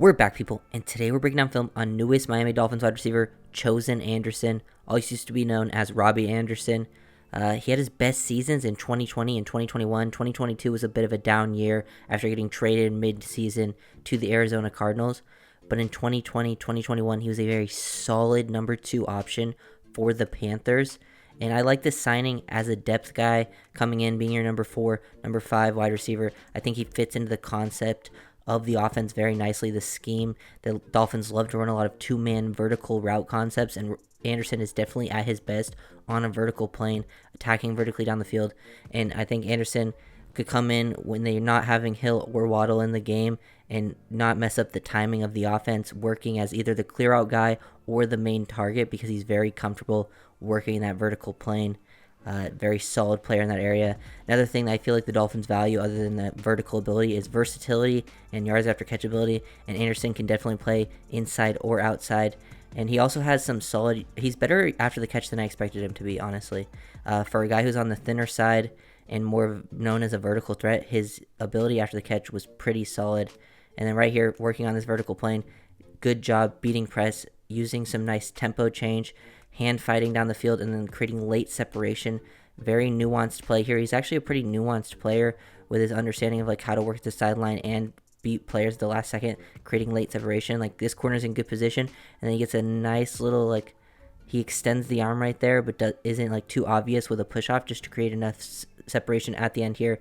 We're back, people, and today we're breaking down film on newest Miami Dolphins wide receiver, Chosen Anderson. Always used to be known as Robbie Anderson. He had his best seasons in 2020 and 2021. 2022 was a bit of a down year after getting traded mid-season to the Arizona Cardinals. But in 2020, 2021, he was a very solid number 2 option for the Panthers. And I like this signing as a depth guy coming in, being your number 4, number 5 wide receiver. I think he fits into the concept of the offense very nicely. The scheme, the Dolphins love to run a lot of two-man vertical route concepts, and Anderson is definitely at his best on a vertical plane, attacking vertically down the field. And I think Anderson could come in when they're not having Hill or Waddle in the game and not mess up the timing of the offense, working as either the clear out guy or the main target, because he's very comfortable working in that vertical plane. Very solid player in that area. Another thing that I feel like the Dolphins value, other than that vertical ability, is versatility and yards after catch ability. And Anderson can definitely play inside or outside. And he also has some solid. He's better after the catch than I expected him to be, honestly. For a guy who's on the thinner side and more known as a vertical threat, his ability after the catch was pretty solid. And then right here, working on this vertical plane, good job beating press, using some nice tempo change, hand fighting down the field, and then creating late separation. Very nuanced play here. He's actually a pretty nuanced player with his understanding of like how to work the sideline and beat players at the last second, creating late separation. Like, this corner's in good position, and then he gets a nice little, like, he extends the arm right there, but isn't like too obvious with a push off, just to create enough separation at the end here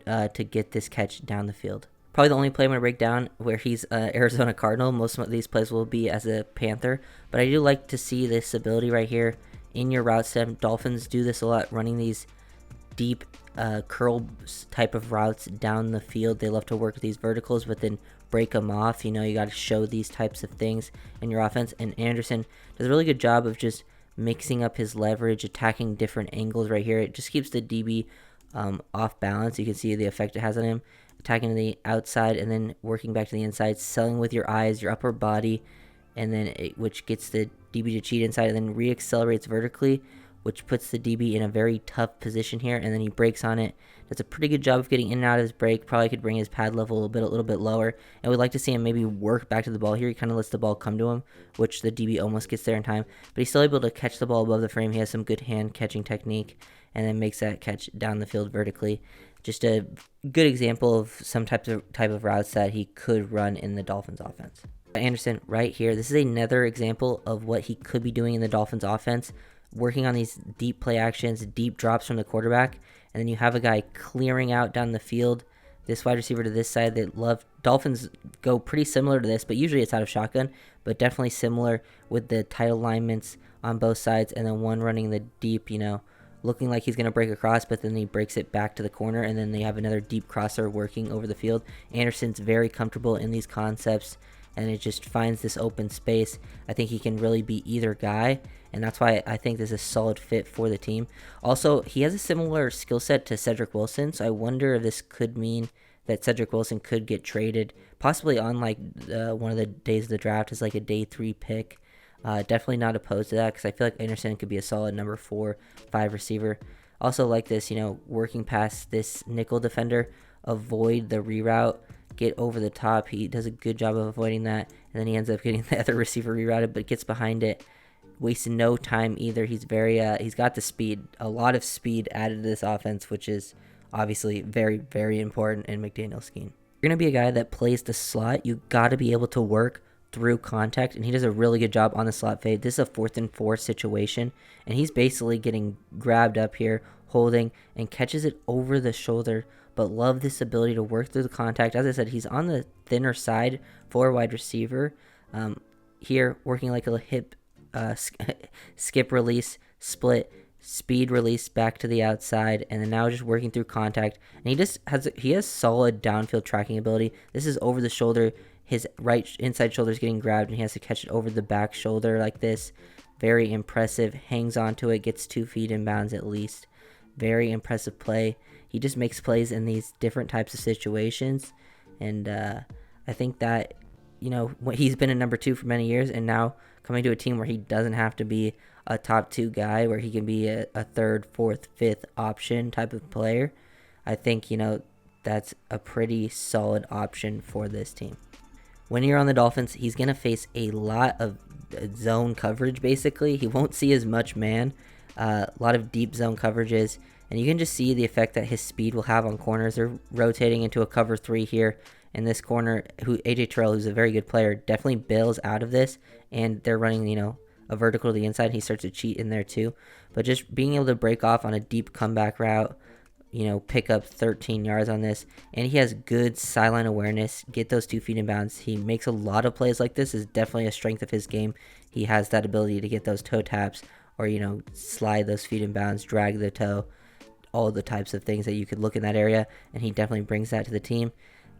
to get this catch down the field. Probably the only play I'm going to break down where he's Arizona Cardinal. Most of these plays will be as a Panther. But I do like to see this ability right here in your route stem. Dolphins do this a lot, running these deep curl type of routes down the field. They love to work with these verticals, but then break them off. You know, you got to show these types of things in your offense. And Anderson does a really good job of just mixing up his leverage, attacking different angles right here. It just keeps the DB off balance. You can see the effect it has on him. Attacking to the outside and then working back to the inside, selling with your eyes, your upper body, and then which gets the DB to cheat inside, and then re-accelerates vertically, which puts the DB in a very tough position here, and then he breaks on it. Does a pretty good job of getting in and out of his break. Probably could bring his pad level a little bit lower, and we'd like to see him maybe work back to the ball here. He kind of lets the ball come to him, which the DB almost gets there in time, but he's still able to catch the ball above the frame. He has some good hand catching technique, and then makes that catch down the field vertically. Just a good example of some type of routes that he could run in the Dolphins offense. Anderson right here, this is another example of what he could be doing in the Dolphins offense, working on these deep play actions, deep drops from the quarterback, and then you have a guy clearing out down the field. This wide receiver to this side, they love. Dolphins go pretty similar to this, but usually it's out of shotgun, but definitely similar with the tight alignments on both sides, and then one running the deep, looking like he's going to break across, but then he breaks it back to the corner, and then they have another deep crosser working over the field. Anderson's very comfortable in these concepts, and it just finds this open space. I think he can really be either guy, and that's why I think this is a solid fit for the team. Also, he has a similar skill set to Cedric Wilson, so I wonder if this could mean that Cedric Wilson could get traded, possibly on like one of the days of the draft as like a day 3 pick. Definitely not opposed to that, because I feel like Anderson could be a solid number 4, 5 receiver. Also like this, working past this nickel defender, avoid the reroute, get over the top. He does a good job of avoiding that, and then he ends up getting the other receiver rerouted, but gets behind it. Wasting no time either. He's he's got the speed, a lot of speed added to this offense, which is obviously very, very important in McDaniel's scheme. You're going to be a guy that plays the slot. You got to be able to work through contact, and he does a really good job on the slot fade. This is a 4th and 4 situation, and he's basically getting grabbed up here, holding, and catches it over the shoulder. But love this ability to work through the contact. As I said, he's on the thinner side for a wide receiver. Here, working like a hip skip release, split, speed release back to the outside, and then now just working through contact. And he has solid downfield tracking ability. This is over the shoulder. His right inside shoulder is getting grabbed, and he has to catch it over the back shoulder like this. Very impressive. Hangs onto it, gets 2 feet in bounds at least. Very impressive play. He just makes plays in these different types of situations, and I think that he's been a number 2 for many years, and now coming to a team where he doesn't have to be a top 2 guy, where he can be a 3rd, 4th, 5th option type of player. I think that's a pretty solid option for this team. when you're on the Dolphins, he's going to face a lot of zone coverage, basically. He won't see as much man, a lot of deep zone coverages, and you can just see the effect that his speed will have on corners. They're rotating into a cover 3 here, and this corner, who AJ Terrell, who's a very good player, definitely bails out of this, and they're running, a vertical to the inside. He starts to cheat in there too, but just being able to break off on a deep comeback route, pick up 13 yards on this, and he has good sideline awareness, get those 2 feet in bounds. He makes a lot of plays like this, is definitely a strength of his game. He has that ability to get those toe taps or, slide those feet in bounds, drag the toe, all the types of things that you could look in that area, and he definitely brings that to the team.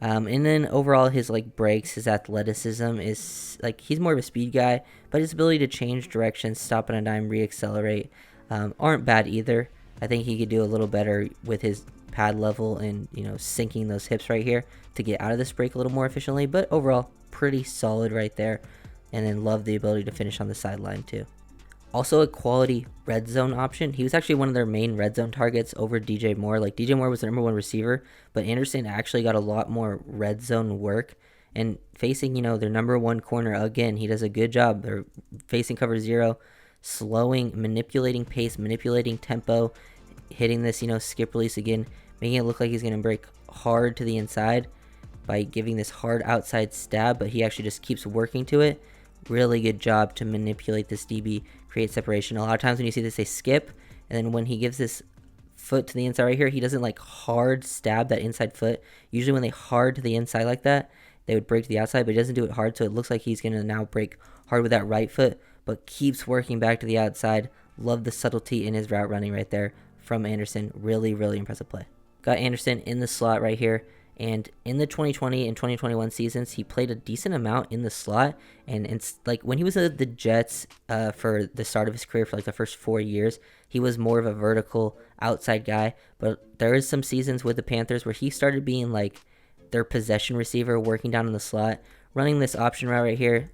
And then overall, his breaks, his athleticism is he's more of a speed guy, but his ability to change direction, stop on a dime, re-accelerate aren't bad either. I think he could do a little better with his pad level and sinking those hips right here to get out of this break a little more efficiently. But overall, pretty solid right there. And then love the ability to finish on the sideline too. Also a quality red zone option. He was actually one of their main red zone targets over DJ Moore. DJ Moore was the number 1 receiver, but Anderson actually got a lot more red zone work. And facing, their number 1 corner again, he does a good job. They're facing cover 0, slowing, manipulating pace, manipulating tempo, hitting this, skip release again, making it look like he's going to break hard to the inside by giving this hard outside stab, but he actually just keeps working to it. Really good job to manipulate this DB, create separation. A lot of times when you see this, they skip, and then when he gives this foot to the inside right here, he doesn't hard stab that inside foot. Usually when they hard to the inside like that, they would break to the outside, but he doesn't do it hard, so it looks like he's going to now break hard with that right foot, but keeps working back to the outside. Love the subtlety in his route running right there from Anderson. Really, really impressive play. Got Anderson in the slot right here. And in the 2020 and 2021 seasons, he played a decent amount in the slot. And it's when he was at the Jets for the start of his career for the first 4 years, he was more of a vertical outside guy. But there is some seasons with the Panthers where he started being their possession receiver, working down in the slot, running this option route right here.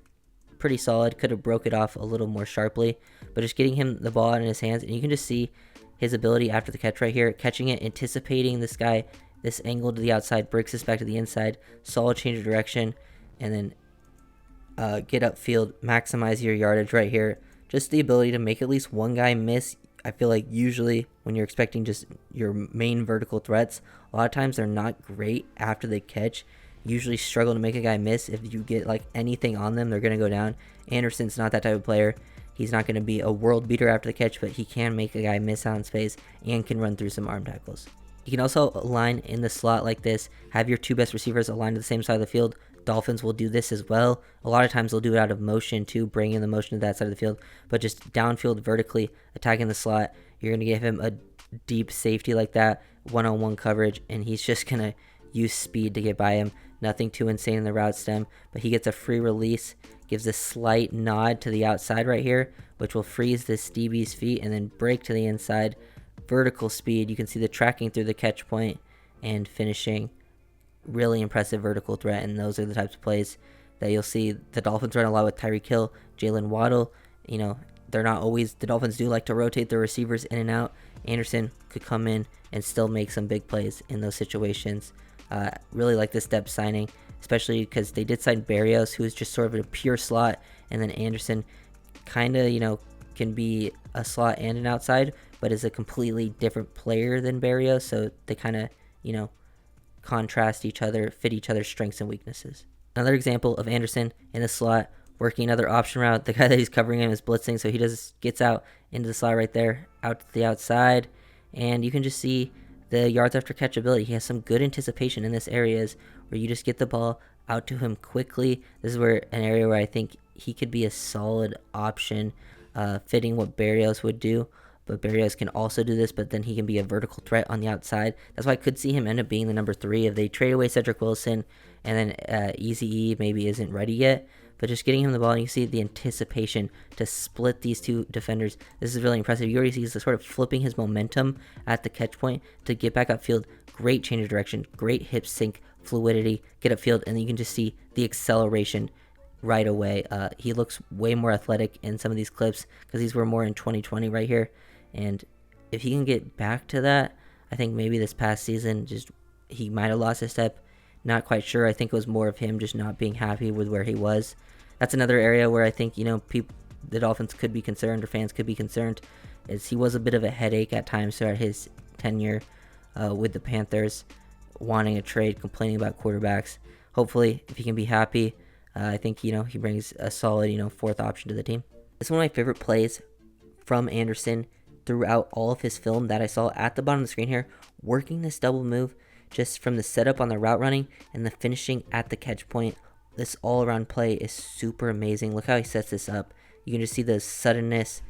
Pretty solid. Could have broke it off a little more sharply, but just getting him the ball out in his hands, and you can just see his ability after the catch right here, catching it, anticipating this guy, this angle to the outside, breaks this back to the inside, solid change of direction, and then get upfield, maximize your yardage right here. Just the ability to make at least one guy miss. I feel like usually when you're expecting just your main vertical threats, a lot of times they're not great after they catch. Usually struggle to make a guy miss. If you get anything on them, they're going to go down. Anderson's not that type of player. He's not going to be a world beater after the catch, but he can make a guy miss out in space and can run through some arm tackles. You can also align in the slot like this, have your 2 best receivers aligned to the same side of the field. Dolphins will do this as well. A lot of times they'll do it out of motion too, bringing the motion to that side of the field, but just downfield vertically attacking the slot. You're going to give him a deep safety like that, one-on-one coverage, and he's just going to use speed to get by him. Nothing too insane in the route stem, but he gets a free release, gives a slight nod to the outside right here, which will freeze this DB's feet and then break to the inside. Vertical speed, you can see the tracking through the catch point and finishing. Really impressive vertical threat, and those are the types of plays that you'll see the Dolphins run a lot with Tyreek Hill, Jalen Waddle. They're not always, the Dolphins do like to rotate their receivers in and out. Anderson could come in and still make some big plays in those situations. Really like this depth signing, especially because they did sign Berrios, who is just sort of a pure slot, and then Anderson kind of, can be a slot and an outside, but is a completely different player than Berrios, so they kind of, contrast each other, fit each other's strengths and weaknesses. Another example of Anderson in the slot, working another option route. The guy that he's covering him is blitzing, so he gets out into the slot right there, out to the outside, and you can just see the yards after catch ability. He has some good anticipation in this areas where you just get the ball out to him quickly. This is where an area where I think he could be a solid option, fitting what Berrios would do. But Berrios can also do this, but then he can be a vertical threat on the outside. That's why I could see him end up being the number 3 if they trade away Cedric Wilson and then Eazy-E maybe isn't ready yet. But just getting him the ball, and you see the anticipation to split these 2 defenders. This is really impressive. You already see he's sort of flipping his momentum at the catch point to get back upfield. Great change of direction, great hip sync, fluidity, get upfield, and then you can just see the acceleration right away. He looks way more athletic in some of these clips because these were more in 2020 right here. And if he can get back to that, I think maybe this past season he might have lost a step. Not quite sure. I think it was more of him just not being happy with where he was. That's another area where I think, the Dolphins could be concerned, or fans could be concerned, is he was a bit of a headache at times throughout his tenure with the Panthers, wanting a trade, complaining about quarterbacks. Hopefully, if he can be happy, I think, he brings a solid, fourth option to the team. It's one of my favorite plays from Anderson throughout all of his film that I saw at the bottom of the screen here, working this double move just from the setup on the route running and the finishing at the catch point. This all-around play is super amazing. Look how he sets this up. You can just see the suddenness,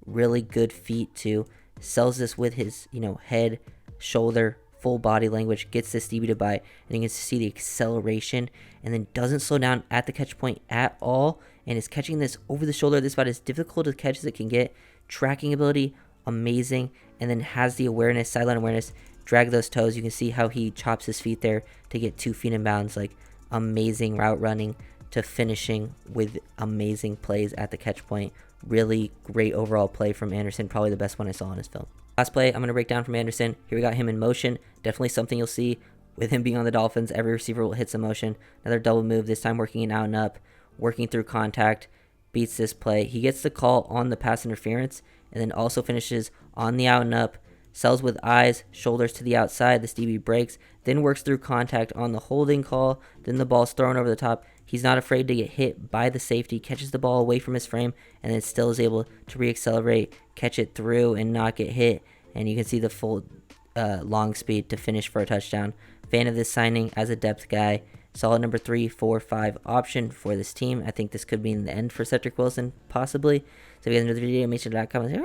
really good feet too. Sells this with his, head, shoulder, full body language, gets this DB to buy, and you can see the acceleration, and then doesn't slow down at the catch point at all, and is catching this over the shoulder. This is about as difficult to catch as it can get. Tracking ability, amazing, and then has the awareness, sideline awareness, drag those toes. You can see how he chops his feet there to get 2 feet in bounds. Like, amazing route running to finishing with amazing plays at the catch point. Really great overall play from Anderson, probably the best one I saw in his film. Last play I'm going to break down from Anderson. Here we got him in motion. Definitely something you'll see with him being on the Dolphins. Every receiver will hit some motion. Another double move, this time working an out and up, working through contact, beats this play. He gets the call on the pass interference, and then also finishes on the out and up, sells with eyes, shoulders to the outside. This DB breaks, then works through contact on the holding call. Then the ball's thrown over the top. He's not afraid to get hit by the safety, catches the ball away from his frame, and then still is able to reaccelerate, catch it through, and not get hit. And you can see the full long speed to finish for a touchdown. Fan of this signing as a depth guy. Solid number 3, 4, 5 option for this team. I think this could mean the end for Cedric Wilson, possibly. So if you guys enjoyed the video, make sure to comment.